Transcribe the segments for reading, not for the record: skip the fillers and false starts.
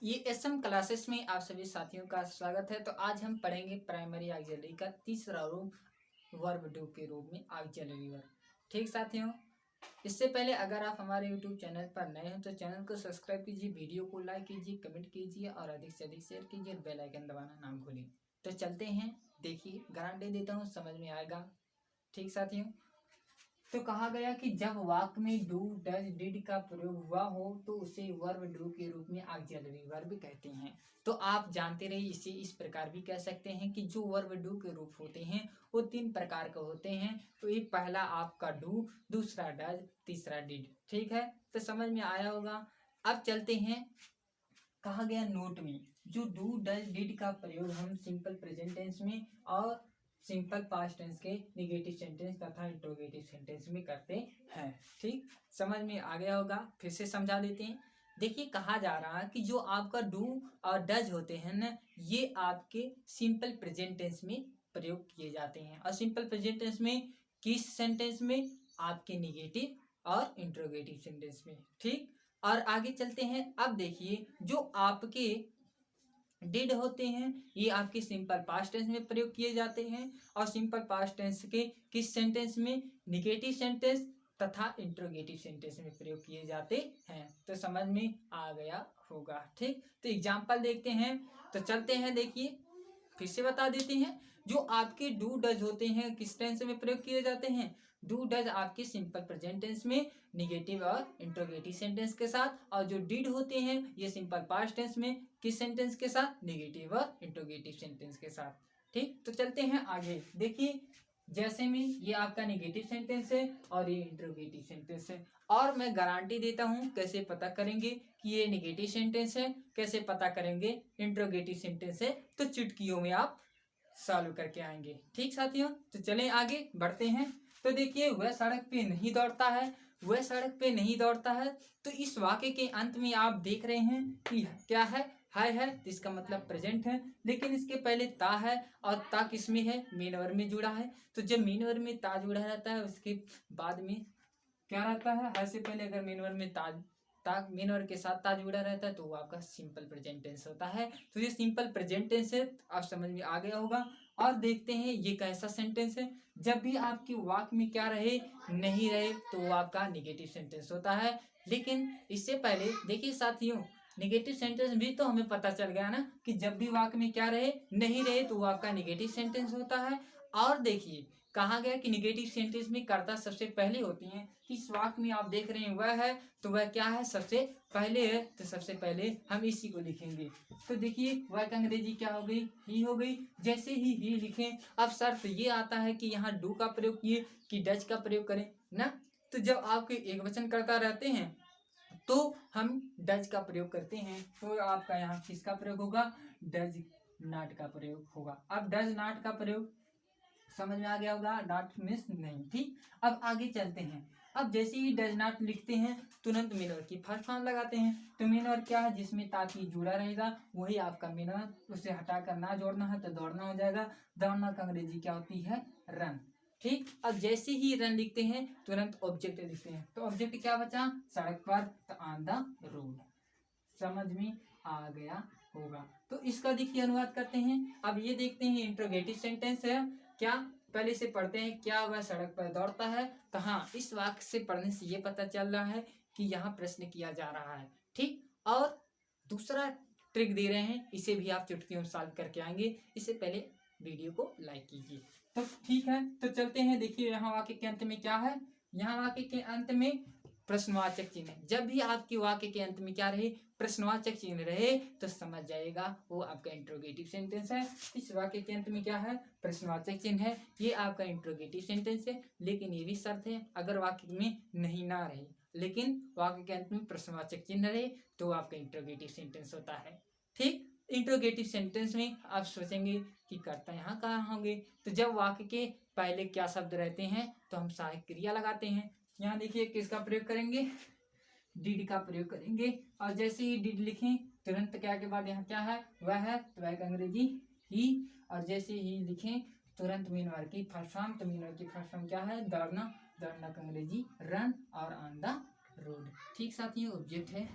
ये SM classes में आप सभी साथियों का स्वागत है। तो आज हम पढ़ेंगे प्राइमरी ऑक्सिलरी का तीसरा रूप वर्ब डू के रूप में ऑक्सिलरी वर्ब। ठीक साथियों, इससे पहले अगर आप हमारे यूट्यूब चैनल पर नए हैं तो चैनल को सब्सक्राइब कीजिए, वीडियो को लाइक कीजिए, कमेंट कीजिए और अधिक से अधिक शेयर कीजिए, बेल आइकन दबाना ना भूलें। तो चलते हैं, देखिए गारंटी देता हूँ समझ में आएगा। ठीक साथियों, तो कहा गया कि जब वाक्य में डू डज डिड का प्रयोग हुआ हो तो उसे वर्ब डू के रूप में ऑक्सिलरी वर्ब कहते हैं। तो आप जानते रहिए, इसे इस प्रकार भी कह सकते हैं कि जो वर्ब डू के रूप होते हैं वो तीन प्रकार के होते हैं। तो ये पहला आपका डू, दूसरा डज, तीसरा डिड। ठीक है, तो समझ में आया होगा। अब चलते हैं, कहा गया नोट में जो डू डज डिड का प्रयोग हम सिंपल प्रेजेंट टेंस में और सिंपल पास्ट टेंस के निगेटिव सेंटेंस तथा इंट्रोगेटिव सेंटेंस में करते हैं। ठीक, समझ में आ गया होगा। फिर से समझा देते हैं। देखिए, कहा जा रहा है कि जो आपका डू और डज होते हैं ना, ये आपके सिंपल प्रेजेंट टेंस में प्रयोग किए जाते हैं। और सिंपल प्रेजेंट टेंस में किस सेंटेंस में? आपके निगेटिव और इंट्रोगेटिव सेंटेंस में। ठीक, और आगे चलते हैं। अब देखिए, जो आपके डिड होते हैं ये आपके सिंपल पास्ट टेंस में प्रयोग किए जाते हैं और सिंपल पास्ट टेंस के किस सेंटेंस में? निगेटिव सेंटेंस तथा इंट्रोगेटिव सेंटेंस में प्रयोग किए जाते हैं। तो समझ में आ गया होगा। ठीक, तो एग्जांपल देखते हैं। तो चलते हैं, देखिए फिर से बता देते हैं। जो आपके डू डज होते हैं किस टेंस में प्रयोग किए जाते हैं? डू डज आपके सिंपल प्रेजेंट टेंस में निगेटिव और इंट्रोगेटिव सेंटेंस के साथ, और जो डिड होते हैं ये सिंपल पास्ट टेंस में किस सेंटेंस के साथ? निगेटिव और इंट्रोगेटिव सेंटेंस के साथ। ठीक, तो चलते हैं आगे। देखिए, जैसे में ये आपका निगेटिव सेंटेंस है और ये इंट्रोगेटिव सेंटेंस है, और मैं गारंटी देता हूं कैसे पता करेंगे कि ये निगेटिव सेंटेंस है, कैसे पता करेंगे इंट्रोगेटिव सेंटेंस है। तो चुटकियों में आप सॉल्व करके आएंगे। ठीक साथियों, तो चलें आगे बढ़ते हैं। तो देखिए, वह सड़क पे नहीं दौड़ता है, वह सड़क पे नहीं दौड़ता है। तो इस वाक्य के अंत में आप देख रहे हैं कि क्या है? है, तो इसका मतलब प्रेजेंट है, लेकिन इसके पहले ता है, और ता किसमें है? मेन वर्ब में जुड़ा है। तो जब मेन वर्ब में ता जुड़ा रहता है उसके बाद में क्या रहता है से पहले अगर मेन वर्ब में मेन वर्ब के साथ ता जुड़ा रहता है तो वो आपका सिंपल प्रेजेंट टेंस होता है। तो ये सिंपल प्रेजेंट टेंस है, आप समझ में आ गया होगा। और देखते हैं ये कैसा सेंटेंस है। जब भी आपकी वाक्य में क्या रहे? नहीं रहे, तो वो आपका निगेटिव सेंटेंस होता है। लेकिन इससे पहले देखिए साथियों, निगेटिव सेंटेंस भी तो हमें पता चल गया ना कि जब भी वाक्य में क्या रहे? नहीं रहे, तो वो आपका निगेटिव सेंटेंस होता है। और देखिए, कहा गया कि निगेटिव सेंटेंस में कर्ता सबसे पहले होती हैं। इस वाक्य में आप देख रहे हैं वह है, तो वह क्या है? सबसे पहले है। तो सबसे पहले हम इसी को लिखेंगे। तो देखिए, वह का अंग्रेजी क्या हो गई? ही हो गई। जैसे ही लिखें, अब शर्त ये आता है कि यहाँ डू का प्रयोग किए कि डज का प्रयोग करें ना। तो जब आपके एक वचन कर्ता रहते हैं तो हम डज का प्रयोग करते हैं। तो आपका यहाँ किसका प्रयोग होगा? डज नॉट का प्रयोग होगा। अब डज नॉट का प्रयोग समझ में आ गया होगा। नॉट मीन्स नहीं। ठीक, अब आगे चलते हैं। अब जैसे ही डज नॉट लिखते हैं तुरंत मेन वर्ब की फर्स्ट फॉर्म लगाते हैं। तो मेन वर्ब क्या है? जिसमें ताकि जुड़ा रहेगा वही आपका मेन वर्ब। उसे हटाकर ना जोड़ना है तो दौड़ना हो जाएगा। दौड़ना का अंग्रेजी क्या होती है? रन। ठीक, अब जैसे ही रन लिखते हैं तुरंत ऑब्जेक्ट लिखते हैं। तो ऑब्जेक्ट क्या बचा? सड़क पर, तो ऑन द रोड। समझ में आ गया होगा। तो इसका देखिए अनुवाद करते हैं। अब ये देखते हैं इंट्रोगेटिव सेंटेंस है क्या। पहले से पढ़ते हैं, क्या वह सड़क पर दौड़ता है? तो हाँ, इस वाक्य से पढ़ने से ये पता चल रहा है कि यहाँ प्रश्न किया जा रहा है। ठीक, और दूसरा ट्रिक दे रहे हैं, इसे भी आप चुटकियों में सॉल्व करके आएंगे। इससे पहले वीडियो को लाइक कीजिए। तो ठीक है, तो चलते हैं। देखिए, यहाँ वाक्य के अंत में क्या है? यहाँ वाक्य के अंत में प्रश्नवाचक चिन्ह। जब भी आपके वाक्य के अंत में क्या रहे? प्रश्नवाचक चिन्ह रहे, तो समझ जाएगा वो आपका इंट्रोगेटिव सेंटेंस है। इस वाक्य के अंत में क्या है? प्रश्नवाचक चिन्ह है, ये आपका इंट्रोगेटिव सेंटेंस है। लेकिन ये भी शर्त है, अगर वाक्य में नहीं ना रहे लेकिन वाक्य के अंत में प्रश्नवाचक चिन्ह रहे तो आपका इंट्रोगेटिव सेंटेंस होता है। ठीक, इंट्रोगेटिव सेंटेंस में आप सोचेंगे कि कर्ता यहाँ कहाँ होंगे। तो जब वाक्य के पहले क्या शब्द रहते हैं तो हम सहायक क्रिया लगाते हैं। यहाँ देखिए किसका प्रयोग करेंगे? डिड का प्रयोग करेंगे। और जैसे ही डिड लिखें तुरंत क्या के बाद यहाँ क्या है? वह है, तो वह का अंग्रेजी ही। और जैसे ही लिखें तुरंत मेन वर्ब की फर्स्ट फॉर्म। तो मेन वर्ब की फर्स्ट फॉर्म क्या है? दौड़ना। दौड़ना का अंग्रेजी रन, और ऑन द रोड। ठीक साथियों, ऑब्जेक्ट है।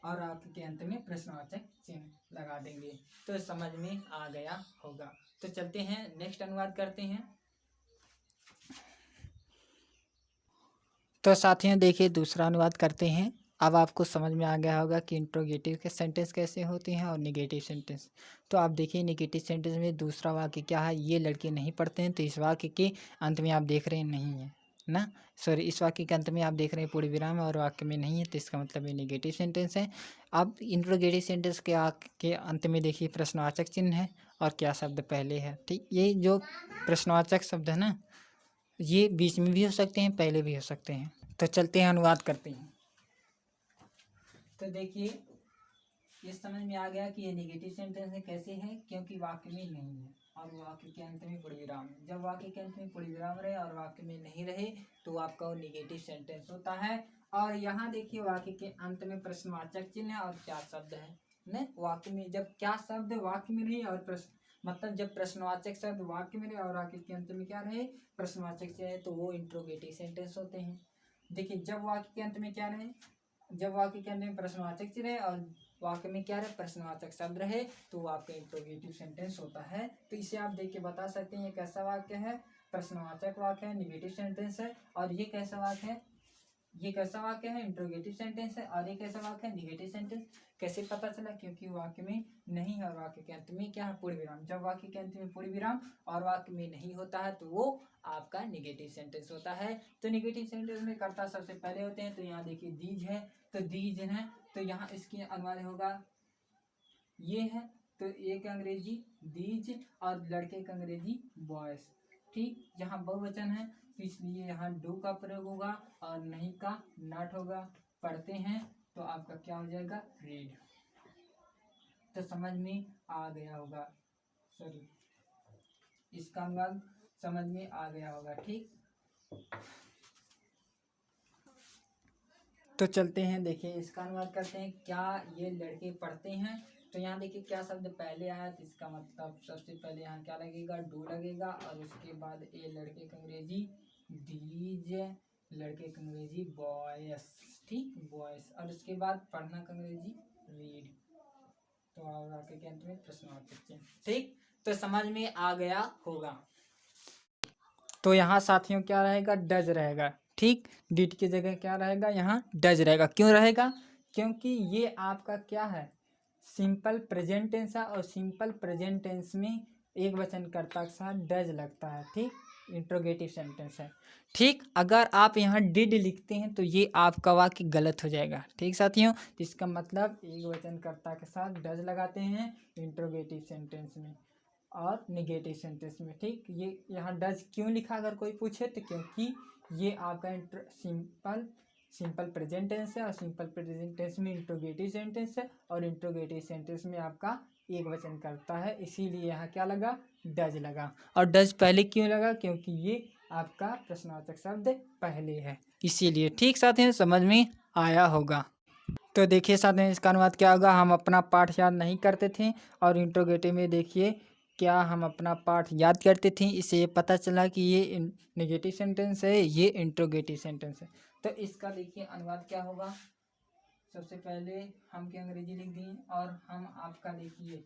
और वाक्य के अंत में प्रश्नवाचक चिन्ह लगा देंगे। तो समझ में आ गया होगा। तो चलते हैं नेक्स्ट अनुवाद करते हैं। तो साथियों देखिए दूसरा अनुवाद करते हैं। अब आपको समझ में आ गया होगा कि इंट्रोगेटिव के सेंटेंस कैसे होते हैं और निगेटिव सेंटेंस। तो आप देखिए निगेटिव सेंटेंस में दूसरा वाक्य क्या है, ये लड़के नहीं पढ़ते हैं, तो इस वाक्य के अंत में आप देख रहे हैं नहीं है ना, सॉरी इस वाक्य के अंत में आप देख रहे हैं पूर्ण विराम है और वाक्य में नहीं है, तो इसका मतलब ये निगेटिव सेंटेंस है। अब इंट्रोगेटिव सेंटेंस के अंत में देखिए प्रश्नवाचक चिन्ह है और क्या शब्द पहले है। ठीक, ये जो प्रश्नवाचक शब्द है ना, ये बीच में भी हो सकते हैं, पहले भी हो सकते हैं। तो चलते हैं अनुवाद करते हैं। तो देखिए ये समझ में आ गया कि ये नेगेटिव सेंटेंस है। कैसे है, क्योंकि वाक्य में नहीं है और वाक्य के अंत में पूर्ण विराम है। जब वाक्य के अंत में पूर्ण विराम रहे और वाक्य में नहीं रहे तो आपका वो नेगेटिव सेंटेंस होता है। और यहाँ देखिए वाक्य के अंत में प्रश्नवाचक चिन्ह है और क्या शब्द है न, वाक्य में जब क्या शब्द वाक्य में नहीं और प्रश्न मतलब जब प्रश्नवाचक शब्द वाक्य में रहे और वाक्य के अंत में क्या रहे प्रश्नवाचक चिन्ह, तो वो इंट्रोगेटिव सेंटेंस होते हैं। देखिए जब वाक्य के अंत में क्या रहे, जब वाक्य के अंत में प्रश्नवाचक चिन्ह रहे और वाक्य में क्या रहे प्रश्नवाचक शब्द रहे, तो वो आपका इंट्रोगेटिव सेंटेंस होता है। तो इसे आप देख के बता सकते हैं ये कैसा वाक्य है, प्रश्नवाचक वाक्य है, निगेटिव सेंटेंस है। और ये कैसा वाक्य है, ये कैसा वाक्य है, इंट्रोगेटिव सेंटेंस है। और ये कैसा वाक्य है, निगेटिव सेंटेंस। कैसे पता चला, क्योंकि वाक्य में नहीं है और वाक्य के अंत में क्या है पूर्ण विराम। जब वाक्य के अंत में पूर्ण विराम और वाक्य में नहीं होता है तो वो आपका निगेटिव सेंटेंस होता है। तो निगेटिव सेंटेंस में कर्ता सबसे पहले होते हैं। तो यहाँ देखिए दीज है, तो दीज है, तो यहाँ इसकी अनुवाद होगा ये है, तो एक अंग्रेजी दीज और लड़के का अंग्रेजी बॉयज। ठीक, यहाँ बहुवचन है तो इसलिए यहाँ डू का प्रयोग होगा और नहीं का नॉट होगा। पढ़ते हैं तो आपका क्या हो जाएगा रीड। तो समझ में आ गया होगा, सॉरी इसका अनुवाद समझ में आ गया होगा। ठीक, तो चलते हैं देखिए इसका अनुवाद करते हैं। क्या ये लड़के पढ़ते हैं, तो यहाँ देखिए क्या शब्द पहले आया, तो इसका मतलब सबसे पहले यहाँ क्या लगेगा डू लगेगा और उसके बाद ए लड़के का अंग्रेजी दीज, लड़के का अंग्रेजी बॉयस। ठीक, बॉयस, और उसके बाद पढ़ना का अंग्रेजी रीड। तो आगे के अंत में प्रश्नवाचक चिन्ह। ठीक, तो समझ में आ गया होगा। तो यहाँ साथियों क्या रहेगा डज रहेगा। ठीक, डिड की जगह क्या रहेगा यहाँ डज रहेगा। क्यों रहेगा, क्योंकि ये आपका क्या है सिंपल प्रेजेंट टेंस है और सिंपल प्रेजेंट टेंस में एक वचन कर्ता के साथ डज लगता है। ठीक, इंट्रोगेटिव सेंटेंस है। ठीक, अगर आप यहाँ डिड लिखते हैं तो ये आपका वाक्य गलत हो जाएगा। ठीक साथियों, तो इसका मतलब एक वचन कर्ता के साथ डज लगाते हैं इंट्रोगेटिव सेंटेंस में और निगेटिव सेंटेंस में। ठीक, ये यहाँ डज क्यों लिखा अगर कोई पूछे तो क्योंकि ये आपका सिंपल प्रेजेंट टेंस है और सिंपल प्रेजेंट टेंस में इंट्रोगेटिव सेंटेंस है और इंट्रोगेटिव सेंटेंस में आपका एक वचन करता है, इसीलिए यहाँ क्या लगा डज लगा। और डज पहले क्यों लगा, क्योंकि ये आपका प्रश्नवाचक शब्द पहले है, इसीलिए। ठीक साथियों, समझ में आया होगा। तो देखिए साथियों इसका अनुवाद क्या होगा, हम अपना पाठ याद नहीं करते थे और इंट्रोगेटिव में देखिए क्या हम अपना पाठ याद करते थे, इससे ये पता चला कि ये नेगेटिव सेंटेंस है, ये इंट्रोगेटिव सेंटेंस है। तो इसका देखिए अनुवाद क्या होगा, सबसे पहले हम क्या अंग्रेजी लिख दिए और हम आपका देखिए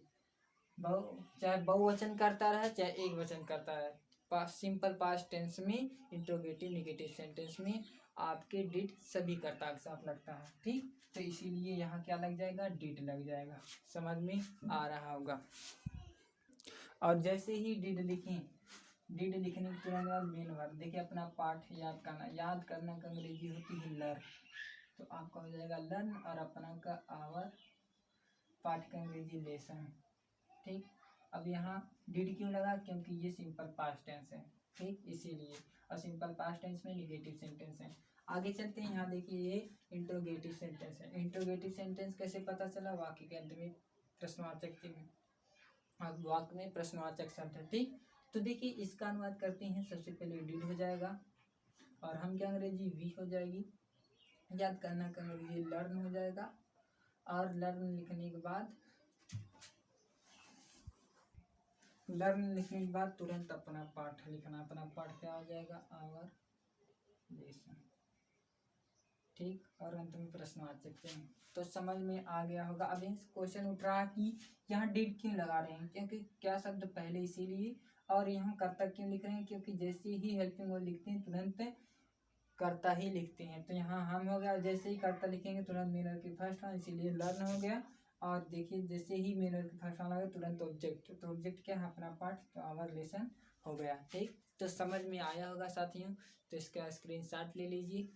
चाहे बहुवचन करता रहे चाहे एक वचन करता रहे, सिंपल पास्ट टेंस में इंट्रोगेटिव निगेटिव सेंटेंस में आपके डिड सभी कर्ता के साथ लगता है। ठीक, तो इसीलिए यहाँ क्या लग जाएगा डिड लग जाएगा। समझ में आ रहा होगा। और जैसे ही डिड लिखें, डिड लिखने के तुरंत बाद मेन वर्ब। देखिए अपना पाठ याद करना का अंग्रेजी होती है लर्न, तो आपका हो जाएगा लर्न और अपना का आवर, पाठ का अंग्रेजी लेसन। ठीक, अब यहाँ डिड क्यों लगा, क्योंकि ये सिंपल पास्ट टेंस है। ठीक, इसीलिए, और सिंपल पास्ट टेंस में निगेटिव सेंटेंस है। आगे चलते हैं, यहाँ देखिए ये इंट्रोगेटिव सेंटेंस है। इंट्रोगेटिव सेंटेंस कैसे पता चला, वाक्य के अंत में प्रश्नवाचक चिन्ह और वाक्य में प्रश्नवाचक शब्द है। ठीक, तो देखिए इसका अनुवाद करते हैं। सबसे पहले डिड हो जाएगा और हम क्या अंग्रेजी वी हो जाएगी, याद करना का अंग्रेजी लर्न हो जाएगा और लर्न लिखने के बाद तुरंत अपना पाठ लिखना। अपना पाठ क्या हो जाएगा आवर लेसन। ठीक, और अंत में प्रश्नवाचक चिन्ह। तो समझ में आ गया होगा। अब इस क्वेश्चन उठ रहा कि यहाँ डिड क्यों लगा रहे हैं, क्योंकि क्या शब्द पहले इसीलिए, और यहाँ कर्ता क्यों लिख रहे हैं, क्योंकि जैसे ही हेल्पिंग वर्ब लिखते हैं तुरंत कर्ता ही लिखते हैं। तो यहाँ हम हो गया, जैसे ही कर्ता लिखेंगे तुरंत मेन वर्ब की फर्स्ट वन, इसीलिए लर्न हो गया। और देखिए जैसे ही मेन वर्ब की फर्स्ट वन आ गया तुरंत ऑब्जेक्ट, तो ऑब्जेक्ट क्या है, अपना पार्ट, तो आवर लेसन हो गया। ठीक, तो समझ में आया होगा साथियों। तो इसका स्क्रीनशॉट ले लीजिए।